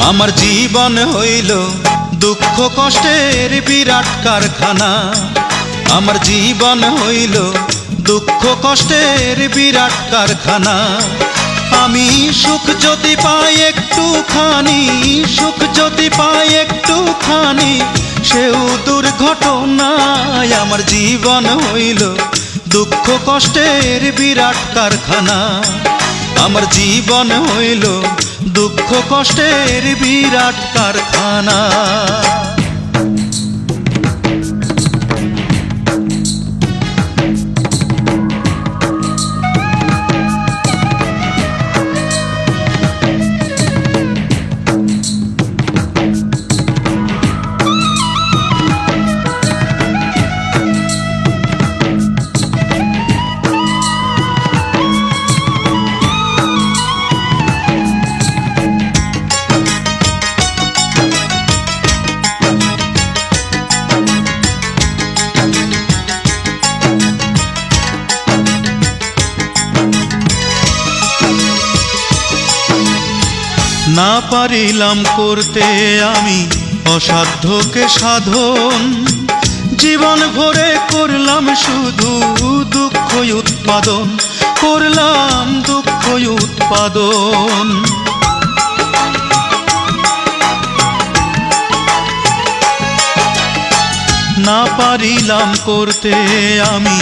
আমার জীবন হইল দুঃখ কষ্টের বিরাট কারখানা। আমার জীবন হইল দুঃখ কষ্টের বিরাট কারখানা। আমি সুখ যদি পাই একটুখানি, সুখ যদি পাই একটুখানি, সেও দুর্ঘটনায়। আমার জীবন হইল দুঃখ কষ্টের বিরাট কারখানা। আমার জীবন হইল দুঃখ কষ্টের বিরাট কারখানা। না পারিলাম করতে আমি অসাধ্যকে সাধন, জীবন ভরে করলাম শুধু দুঃখ উৎপাদন, করলাম দুঃখ উৎপাদন। না পারিলাম করতে আমি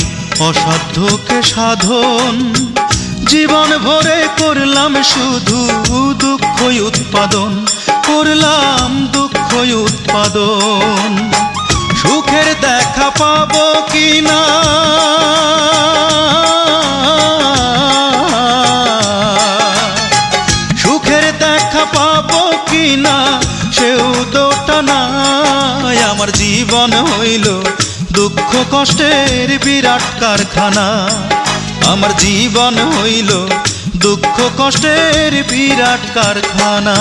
অসাধ্যকে সাধন, জীবন ভরে করলাম শুধু দুঃখ উৎপাদন, করলাম দুঃখ উৎপাদন। সুখের দেখা পাবো কিনা, সুখের দেখা পাবো কিনা, সেও দোটা নাই। আমার জীবন হইল দুঃখ কষ্টের বিরাট কারখানা। আমার জীবন হইল দুঃখ কষ্টের বিরাট কারখানা।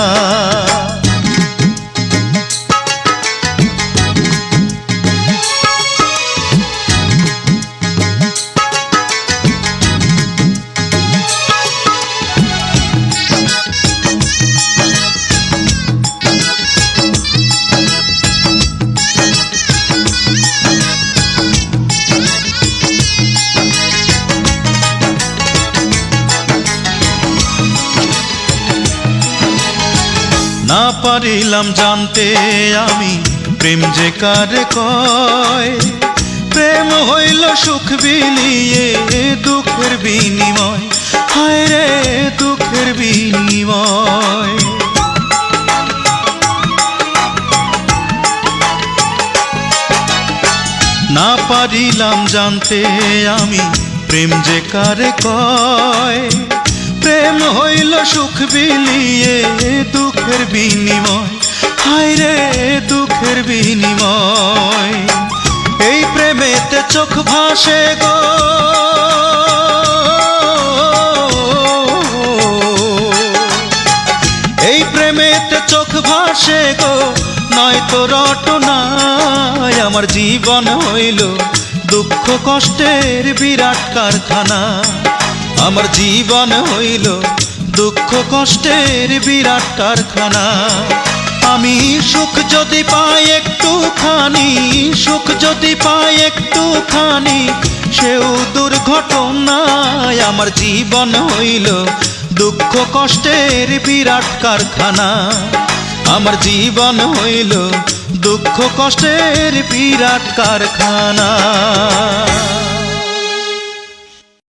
না পারিলাম জানতে আমি প্রেম যে কারে কয়, প্রেম হইল সুখ বিলিয়ে দুঃখের বিনিময়, হায় রে দুঃখের বিনিময়। না পারিলাম জানতে আমি প্রেম যে কারে কয়, প্রেম হইল সুখ বিলিয়ে দুঃখের বিনিময়, হায় রে দুঃখের বিনিময়। এই প্রেমেতে চোখ ভাসে গো, এই প্রেমেতে চোখ ভাসে গো, নয়তো রটনায়। আমার জীবন হইল দুঃখ কষ্টের বিরাট কারখানা। আমার জীবন হইল দুঃখ কষ্টের বিরাট কারখানা। আমি সুখ যদি পাই একটুখানি, সুখ যদি পাই একটুখানি, সেও দুর্ঘটনায়। আমার জীবন হইল দুঃখ কষ্টের বিরাট কারখানা। আমার জীবন হইল দুঃখ কষ্টের বিরাট কারখানা।